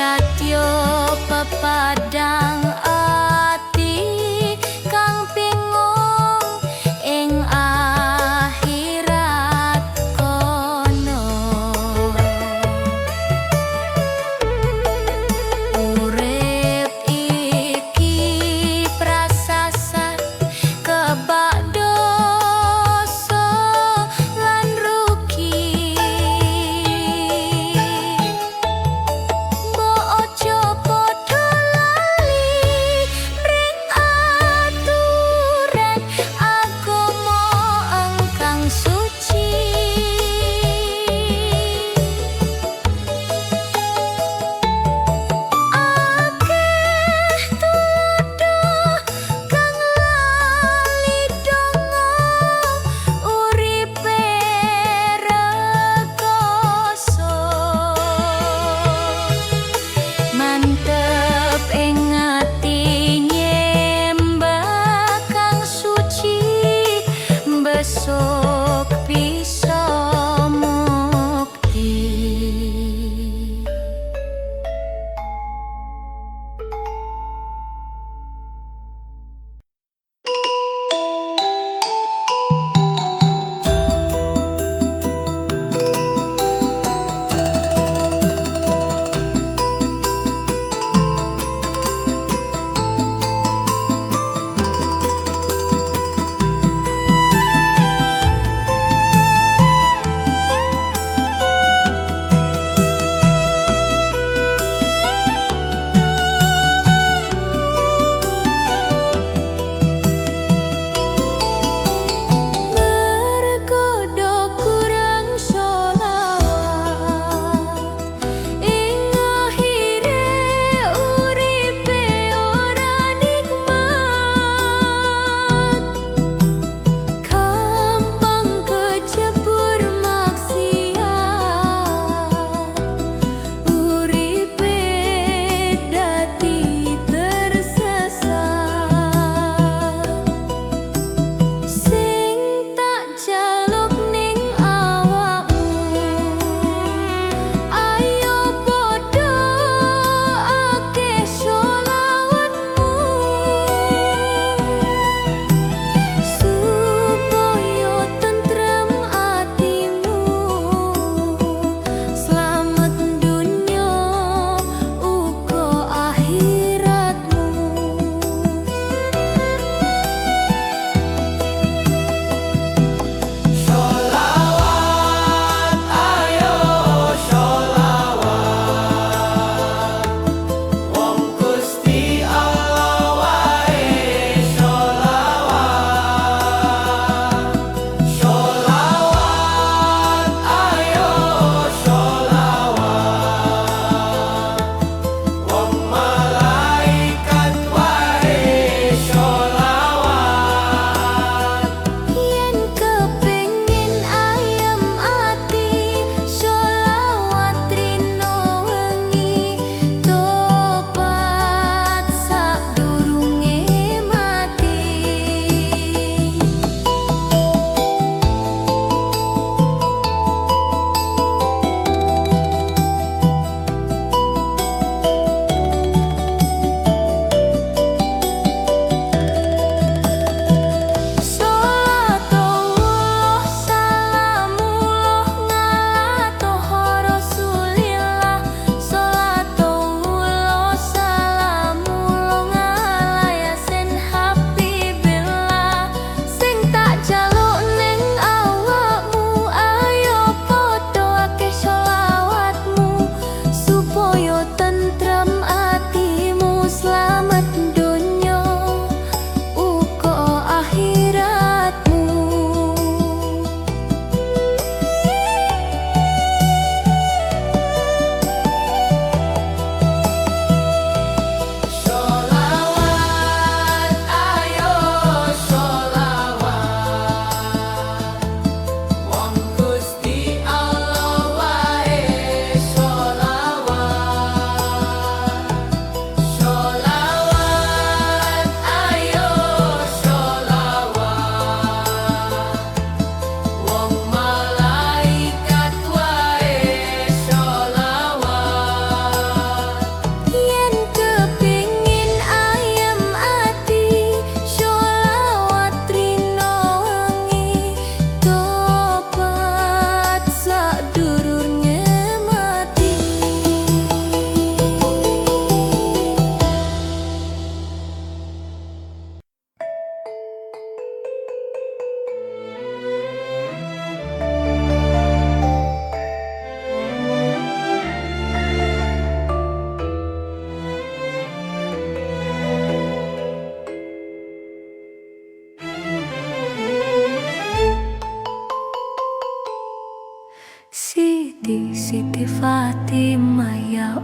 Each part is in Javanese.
Pradyo pepadang ati kang bingung ing akhirat kono. Urip iki prasasat kebak dosa lan rugi. Mbok ojo padha lali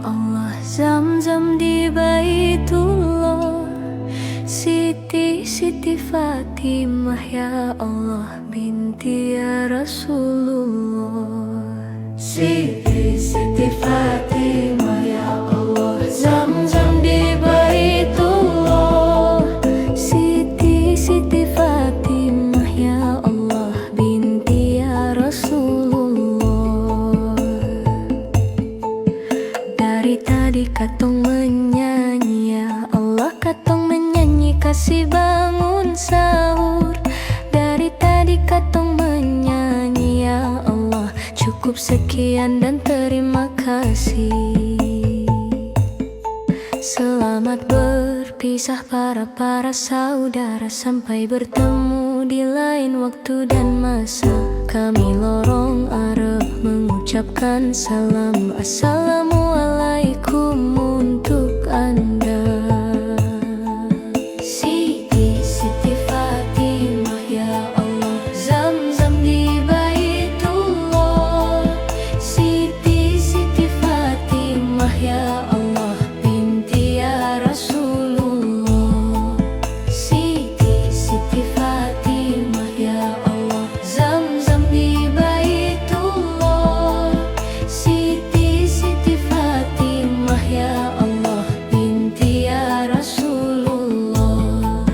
Allah. Zam-zam di Baitullah. Siti Fatimah ya Allah, binti ya Rasulullah. Siti Fatimah ya Allah, Zam-zam di Baitullah. Siti Fatimah ya Allah, binti ya Rasulullah. Dari tadi katong menyanyi ya Allah, katong menyanyi kasih bangun sahur. Dari tadi katong menyanyi ya Allah, cukup sekian dan terima kasih. Selamat berpisah para saudara, sampai bertemu di lain waktu dan masa. Kami lorong Arab mengucapkan salam, assalamualaikum untuk Anda. Siti Fatimah ya Allah, Zam-zam di Baitullah. Siti Fatimah ya Allah, binti ya Rasulullah. Siti Fatimah ya Allah, Zam-zam di Baitullah. Siti Fatimah ya Allah, binti ya Rasulullah.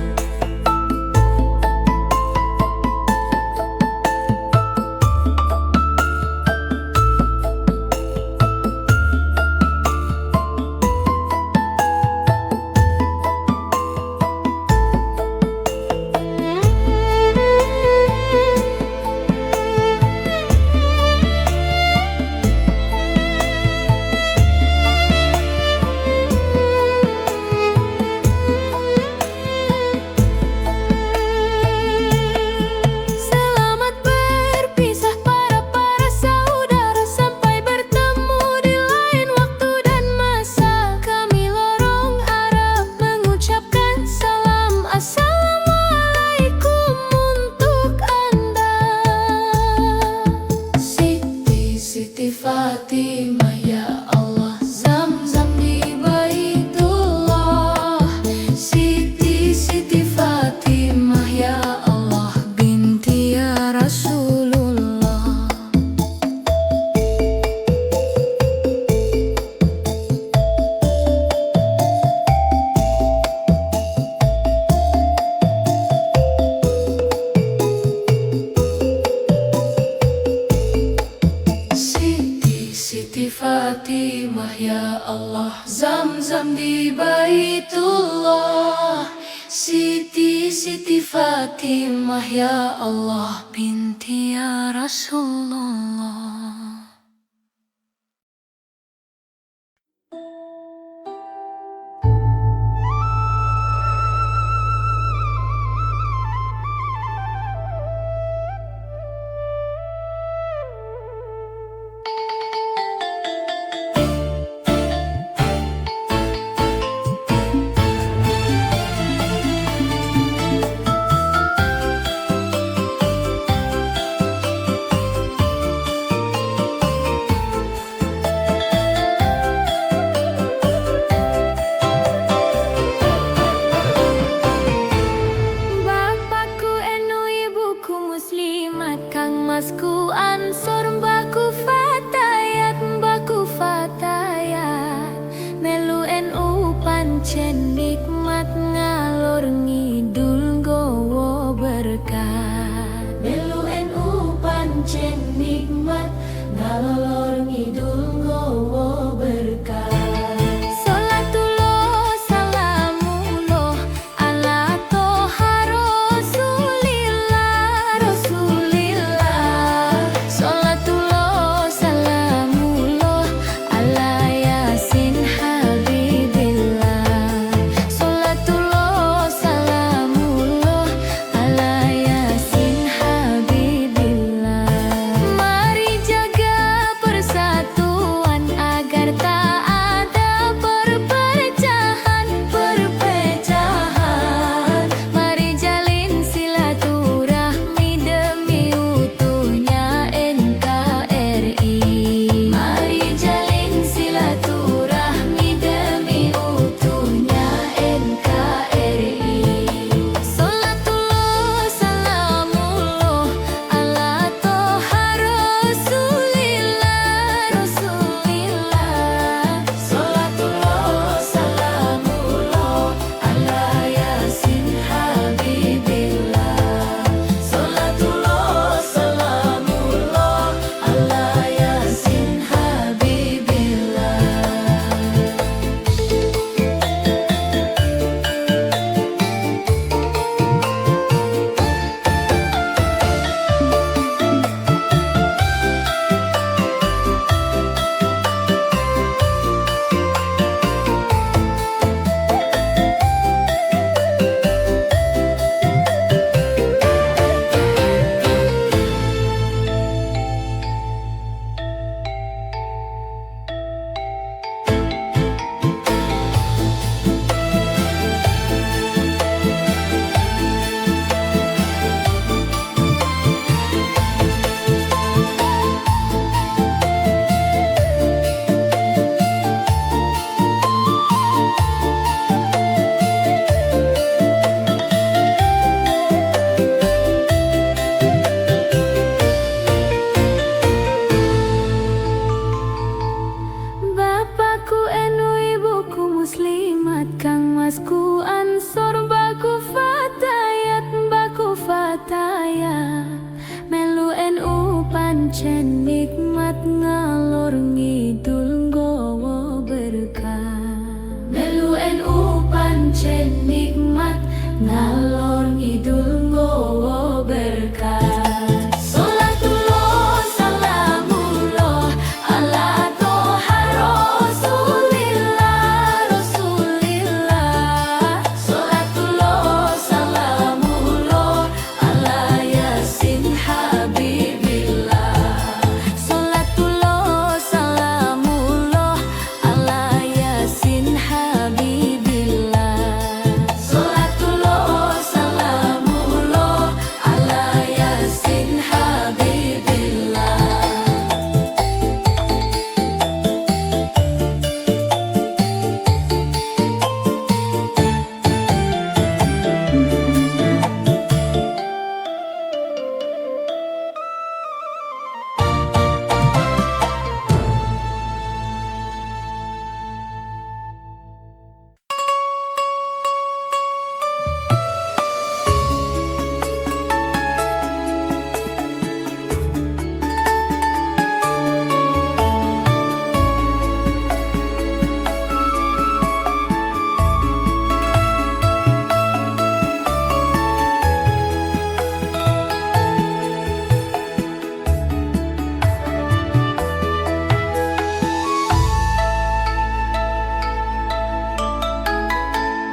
Selamat berpisah para saudara, sampai bertemu di lain waktu dan masa. Kami lorong Arab mengucapkan salam, assalamualaikum untuk Anda. Siti Fatimah ya Allah, Zam-zam di Baitullah. Siti Fatimah ya Allah, binti ya Rasulullah. Siti Fatimah ya Allah, Zam-zam di Baitullah. Siti Fatimah ya Allah, binti ya Rasulullah. Bapakku enu, ibuku muslimat, kang masku ansor, mbahku fatayat. Melu enu pancen nikmat, ngalor ngidul gowo berkat. Melu enu pancen nikmat, ngalor ngidul gowo berkat. Salatullah salamullah ala toha Rasulillah. Salatullah salamullah ala Yasin Habibillah. ngalor ngidul nggawa berkah. Sholatullah salamullah ala toha rasulillah rasulillah. Sholatullah salamullah ala yasin habibillah. Sholatullah salamullah ala yasin habibillah. Sholatullah salamullah ala yasin habibillah.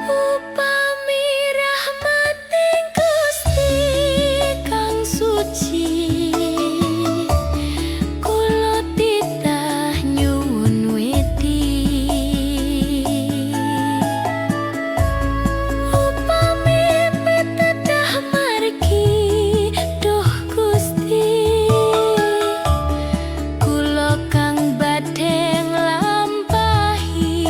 Upami rahmating Gusti kang suci, kula titah nyuwun weti. Upami pitedah margi duh Gusti, kula kang badhe nglampahi.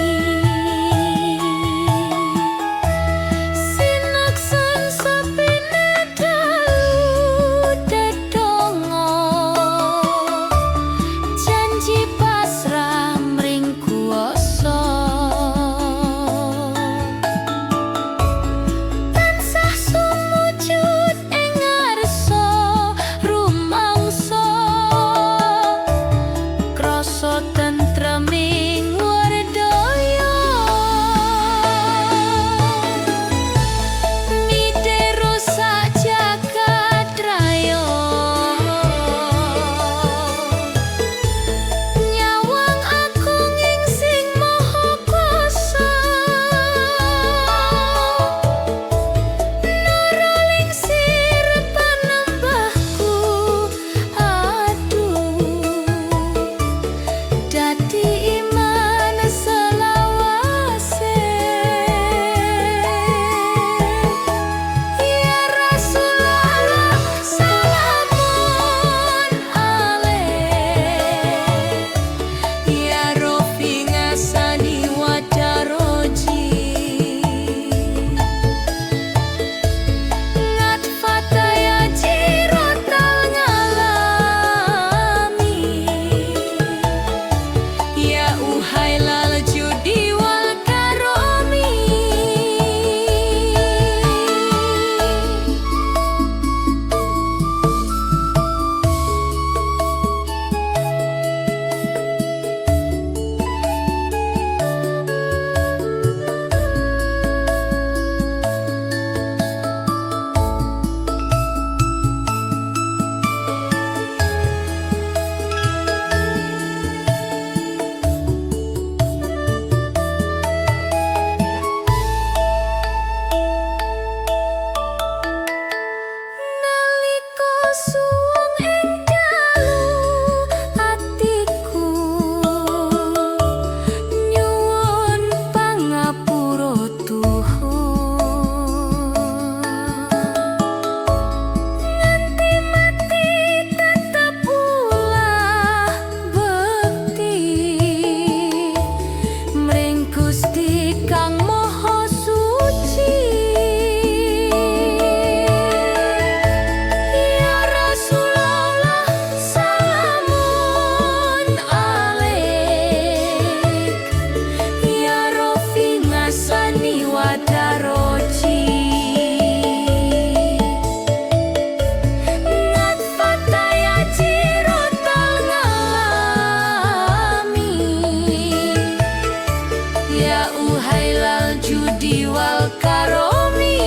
Sinaksan sapine dalu dedonga, janji pasrah mring kuwasa. Tansah sumujud ing ngarsa rumangsa, krasa tentreming wardaya. Midero sak jagat raya, nyawang agung ing sing maha kuwasa. Nuraling sir panembahku, aduh dadi iman selawase. Ya Rasulullah salamun alaik, ya Rofi ngasani wadaroji. Ngat fataya jirotal ngalami, ya uhailal judi wal karomi. Nalika suwung ing dalu atiku, nyuwun pangapura Tuhan. Nganti mati tetep ulah bekti mring Gusti kang maha suci. Ya Rasulullah salamun alaik, ya Rofi ngasani wadaroji. Ngat fataya jirotal ngalami, ya uhailal judi wal karomi.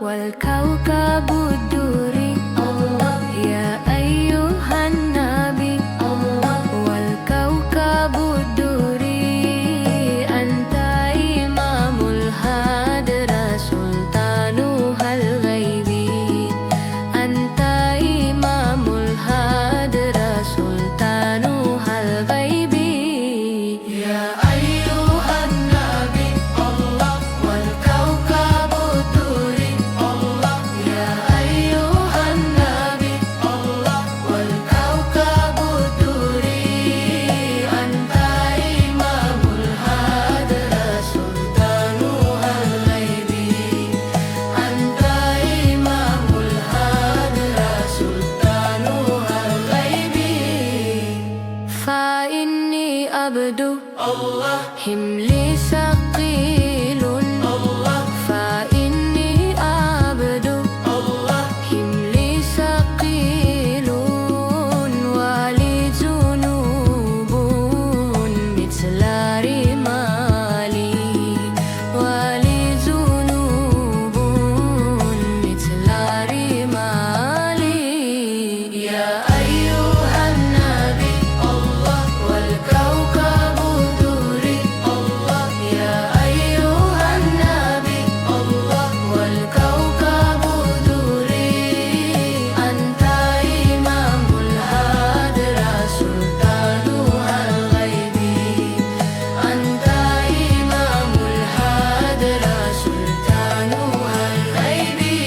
والكوكب الدري يا أيها النبي والكوكب الدري أنت إمام الهدرة سلطانها الغيبي أنت إمام الهدرة سلطانها الغيبي يا أيها النبي والكوكب الدري يا أيها النبي والكوكب الدري أنت إمام الهدرة سلطانها الغيبي أنت إمام الهدرة سلطانها الغيبي فإني عبد حملي ثقيل فإني عبد حملي ثقيل ولي ذنوب مثل رمالي ولي ذنوب مثل رمالي يا أيها النبي والكوكب الدري يا أيها النبي والكوكب الدري أنت إمام الهدرة سلطانها الغيبي أنت إمام الهدرة سلطانها الغيبي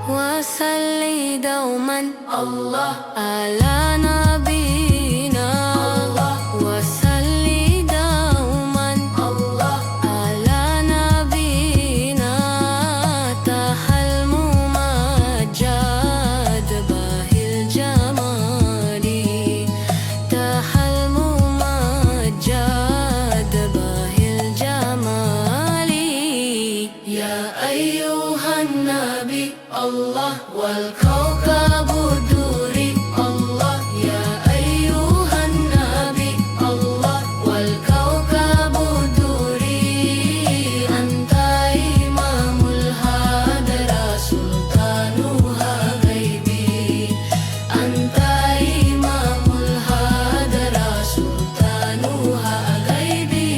وصلي دوما على نبينا وصلي دوما على نبينا تحل ممجد باهي الجمال تحل ممجد باهي الجمال يا أيها النبي والكوكب الدري يا أيها النبي والكوكب الدري أنت إمام الهدرة سلطانها غيبي أنت إمام الهدرة سلطانها غيبي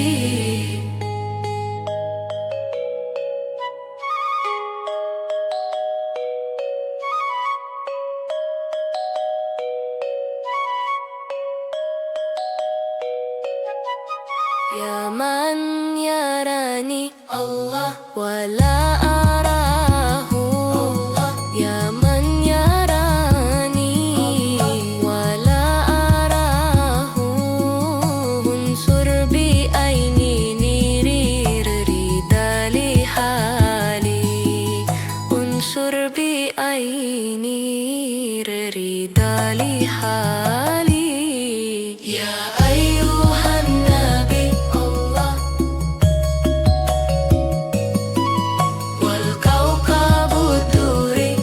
يا من يراني ولا أراه يا من يراني ولا أراه انصر بعيني نير رضا لحالي انصر بعيني رضا لحالي يا أيها النبي والكوكب الدري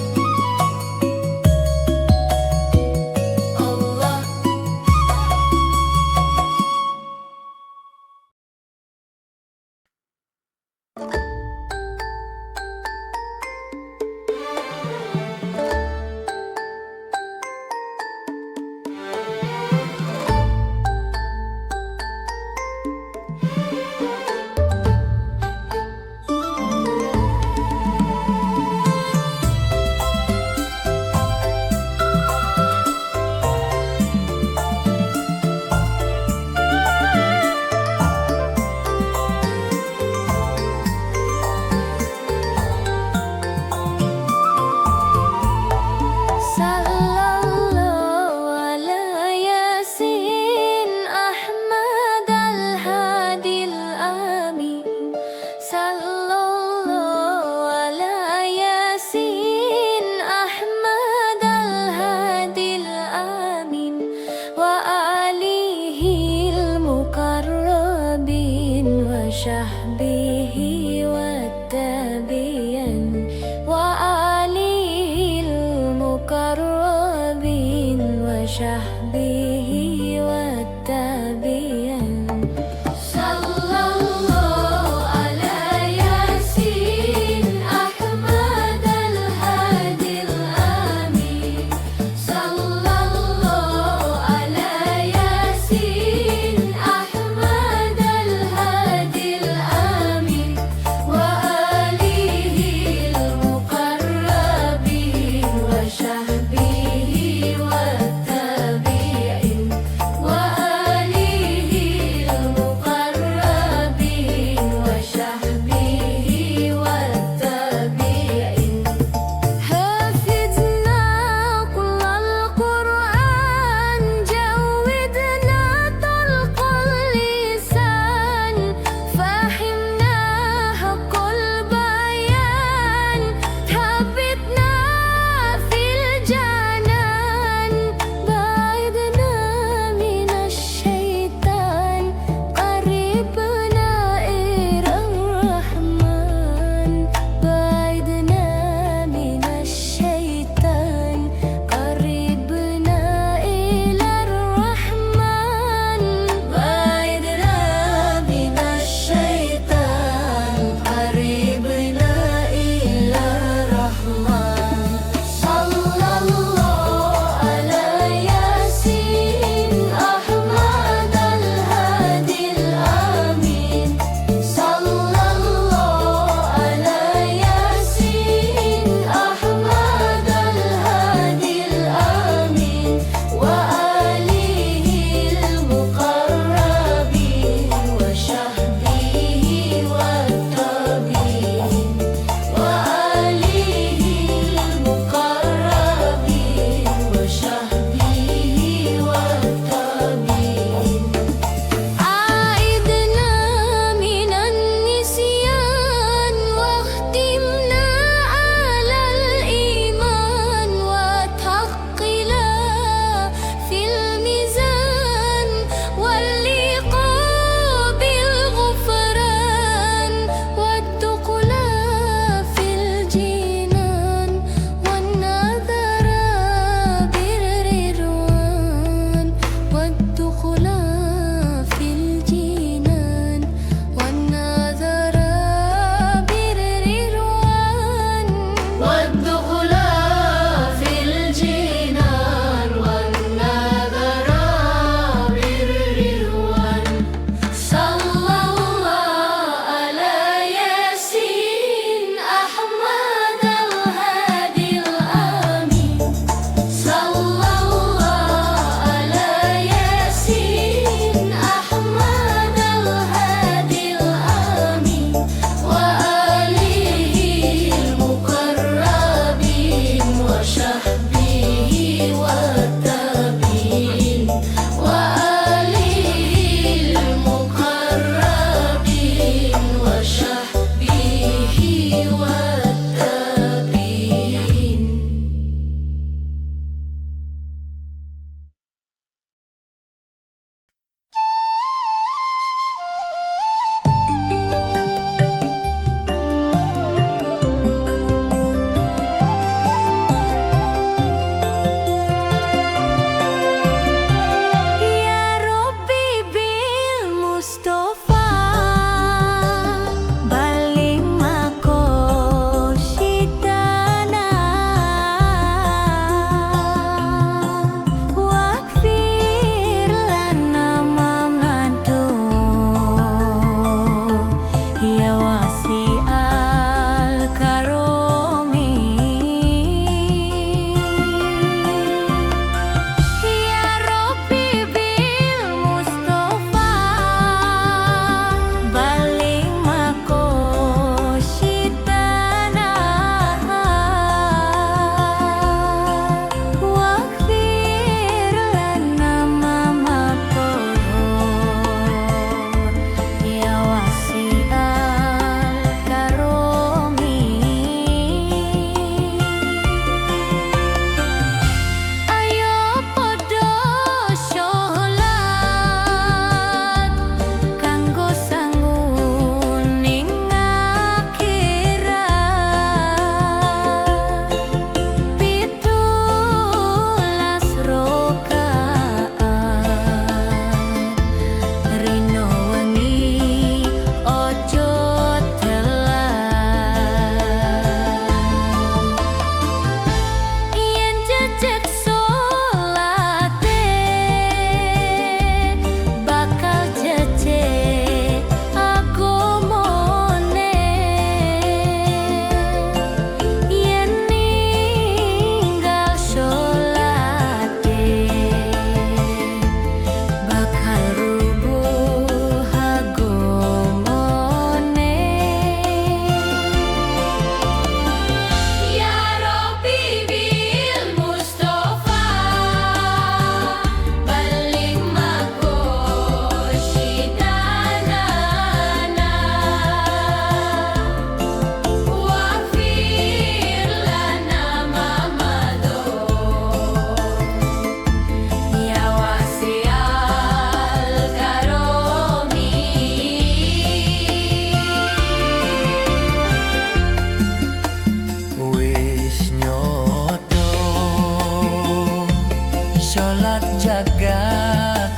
jaga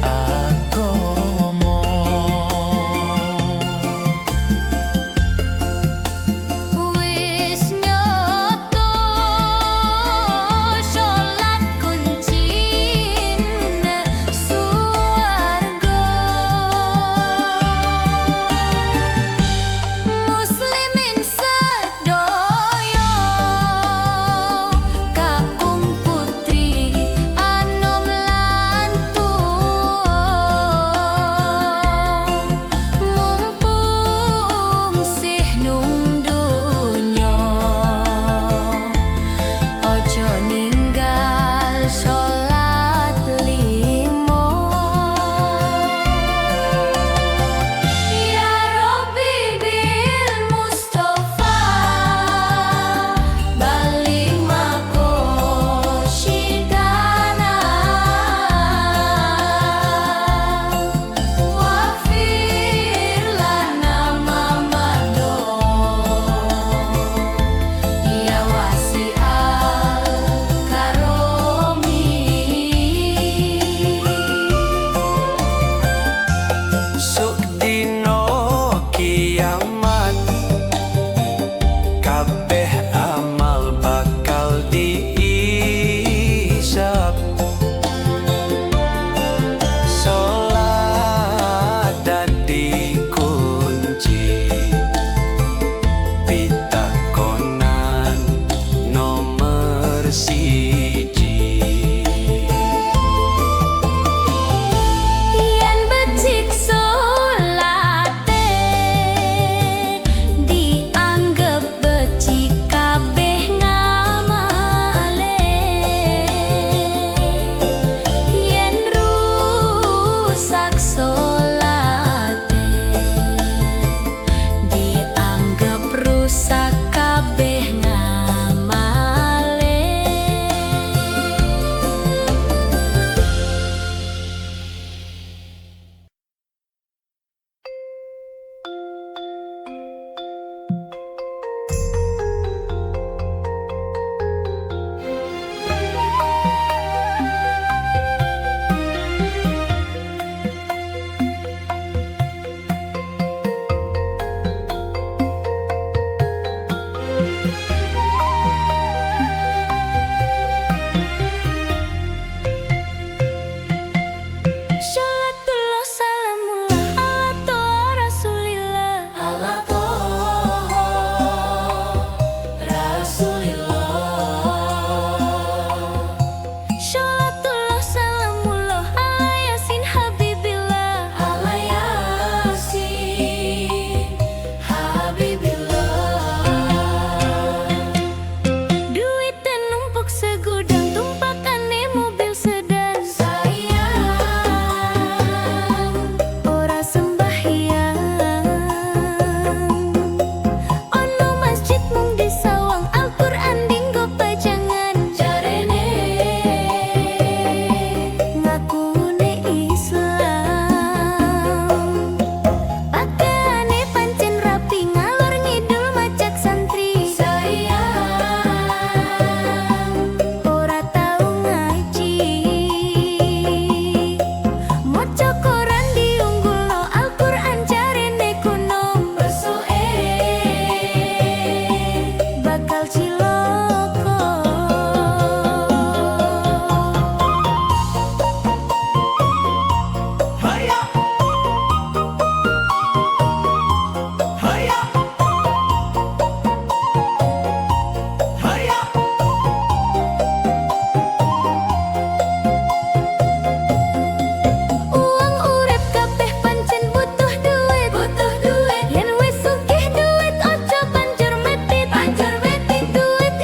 agomo. Wis nyoto sholat kuncine suwarga. Muslimin sedoyo kakung putri anom lan mumpung sih nung donya ojo ninggal sholat limo. Ya Rabbi bil Mustafa balik mako syidana wafir lana mamado ya wasi'al karomi. Sok dino kiamat kabeh amal bakal dihisab. Sholat dadi kunci pitakonan nomor siji. Yen becik solate dianggep becik kabeh ngamale. Yen rusak solate dianggep rusak kabeh ngamale. Sholatullah salamullah ala toha rasulillah ala toha rasulillah. Sholatullah salamullah ala yasin habibillah ala yasin habibillah. Duit dan numpuk segudang tumpakane mobil sedan. Sayang ora sembahyang ono masjid mung disawang Al-Qur'an dinggo pajangan. Jarene ngakune Islam pakaiane pancen rapi ngalor ngidul macak santri. Sayang ora tau ngaji moco koran diunggulno Al-Qur'an jarene kuno. Besuke bakal ciloko. Haya, haya, haya. Uang urip kabeh pancen butuh duit. Yen wis sugih duit ojo banjur metit. Duit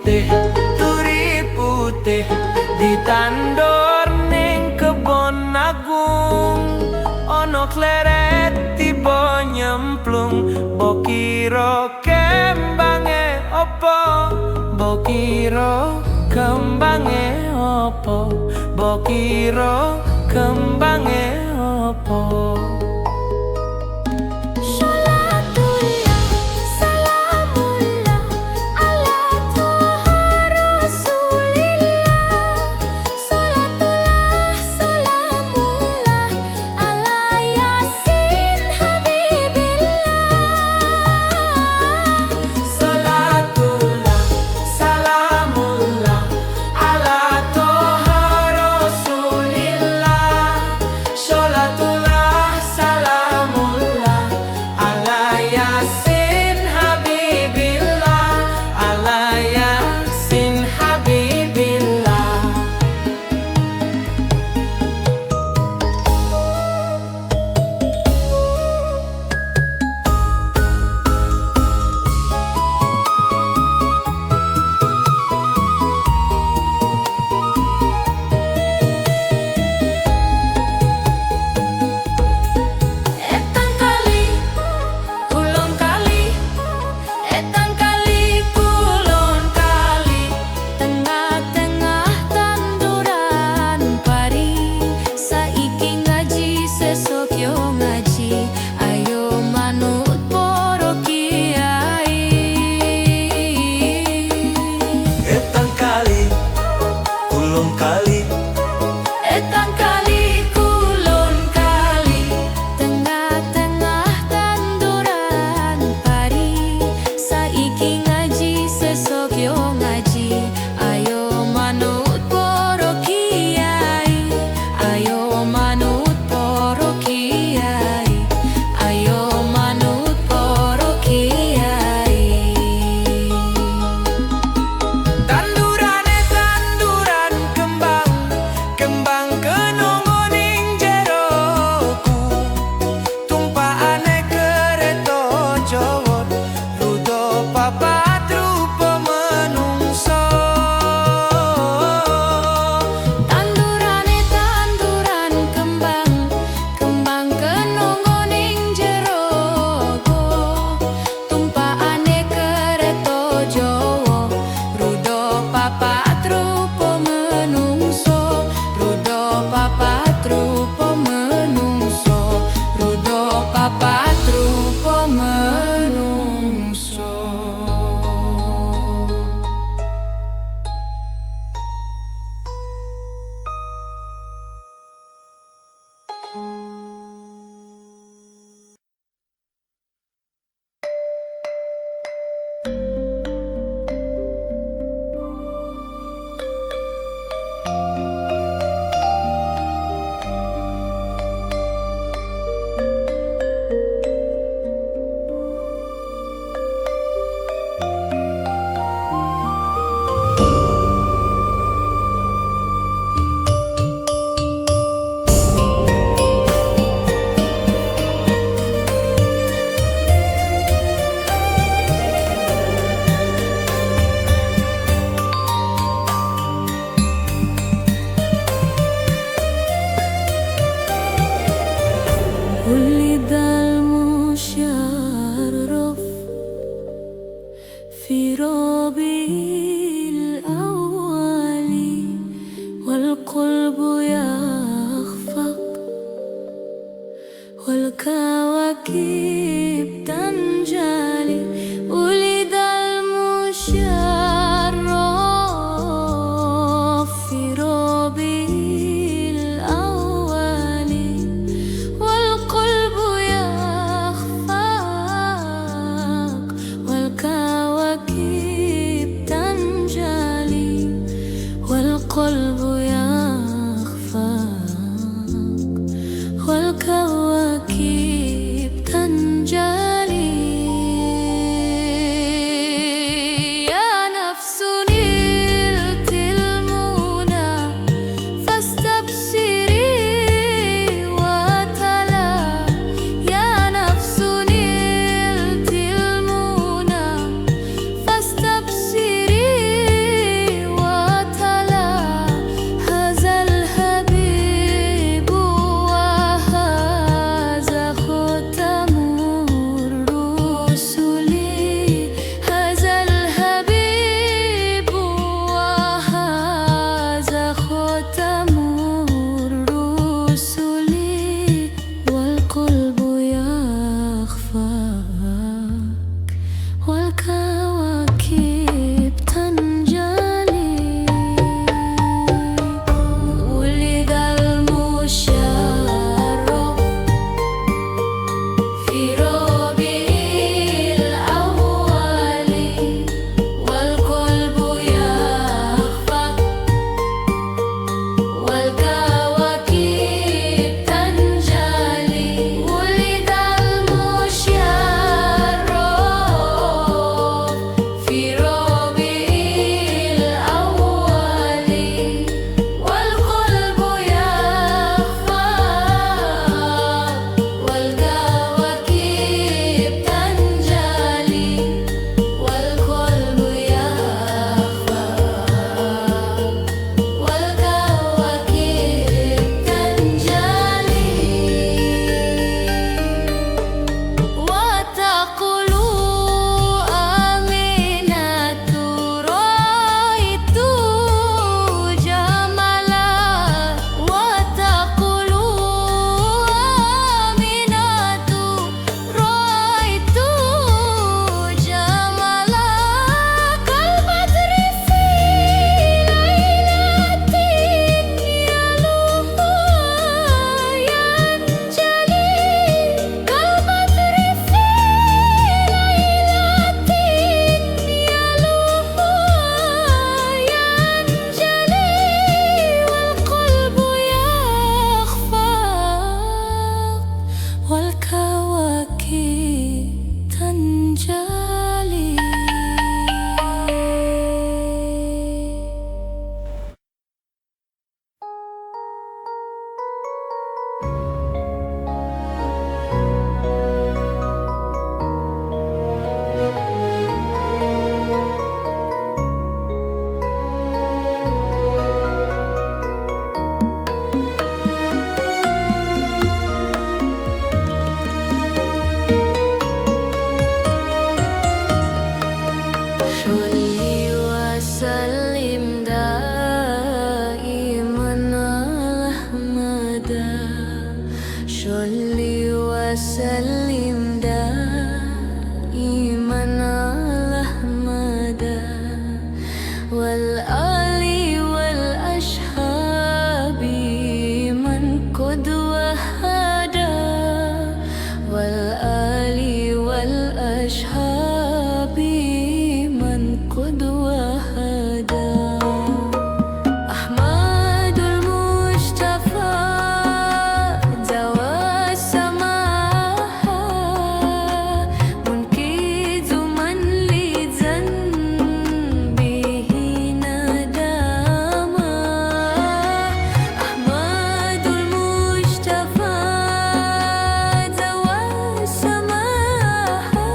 putih, turi putih ditandur ning kebon agung. Ono kleret tiba nyemplung, mbok kira kembange opo, mbok kira kembange opo, mbok kira kembange opo. Sholatullah, salamullah, ala Toha Rasulillah. Sholatullah, salamullah, ala Yasin Habibillah. Salatullah, salamullah, ala Toha Rasulillah. Sholatullah, salamullah, ala Yasin Habibillah, ala Yasin Habibillah. Etang kali, kulon kali, etang kali, kulon kali, tengah-tengah tanduran pari. Saiki ngaji, sesuk yo ngaji, ayo manut para kiai. Etang kali, kulon kali, Etang kali, kulon kali, tengah-tengah tanduran pari. Saiki ngaji, sesuk yo ngaji, ayo manut para kiai, ayo manut para kiai, ayo manut para kiai. tandurane tanduran kembang, kembang kenongo ning jeroku. Tumpakane kereta Jawa, rudha papat rupa menungso. Tandurane tanduran kembang, kembang kenongo ning jero go. Tumpakane kereta Jawa, rudha papat rupa menungso, rudha papat rupa menungso, rudha papat rupa menungso. ولد المشرف في ربيع الأول والقلب يخفق والكواكب تنجلي. ولد المشرف في ربيع الأول والقلب يخفق والكواكب تنجلي، والقلب يخفق والكواكب تنجلي. أشهابي من قدوة هدى أحمد المصطفى زوى سماها منقذ من لذنبه ندما أحمد المصطفى زوى سماها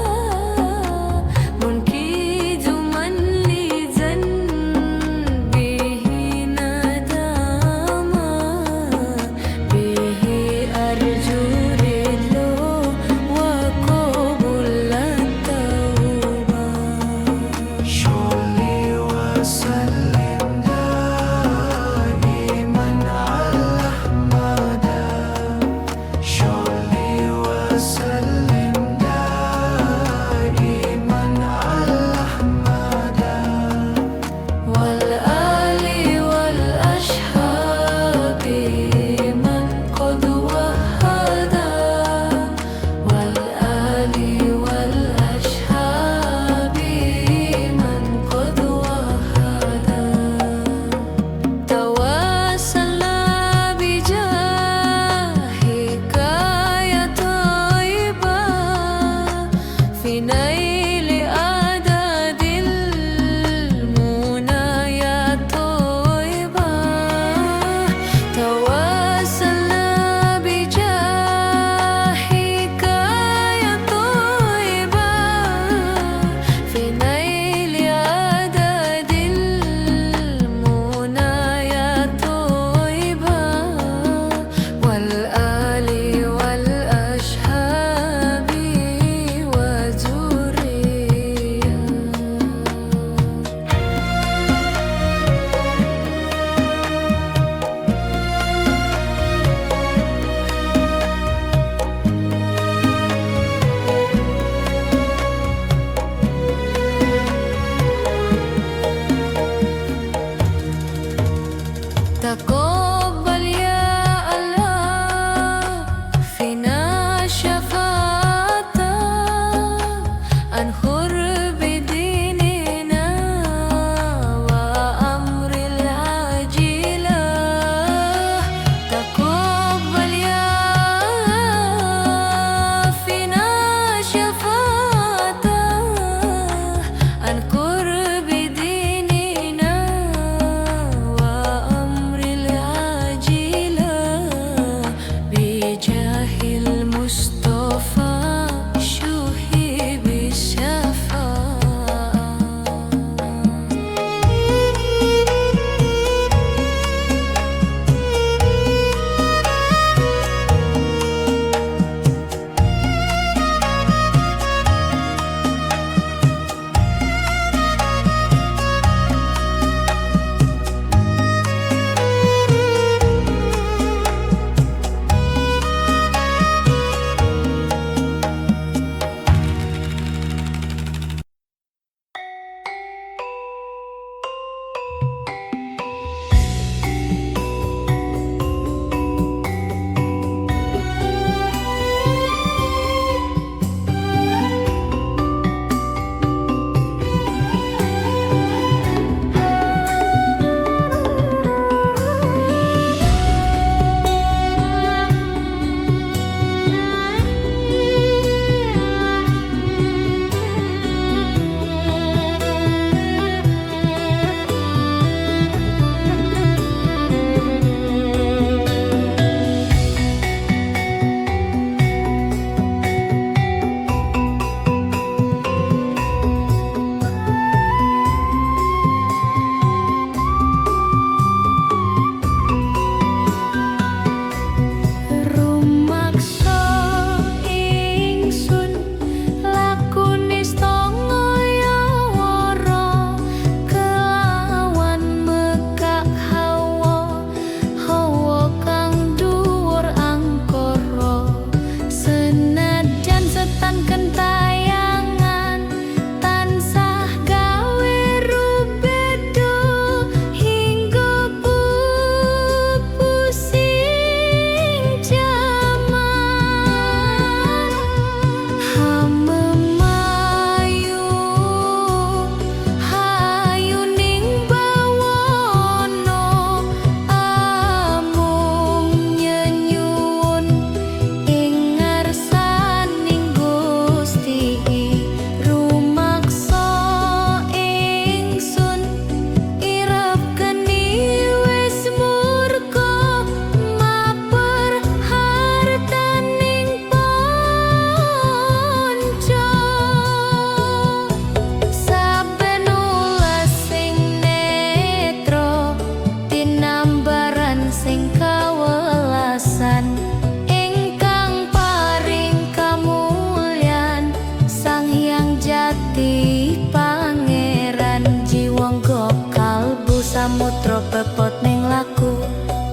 dadi pangeran jiwangga kalbu samudra pepot ning laku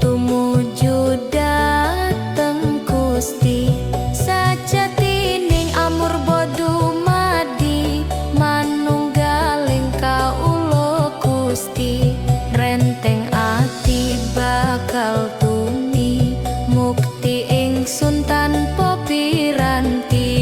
tumuju dhateng Gusti sajatining amur bodu madi manunggaling kaulo Gusti renteng ati bakal tumi mukti ingsun tanpa piranti.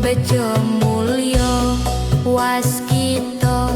Bejo mulya waskita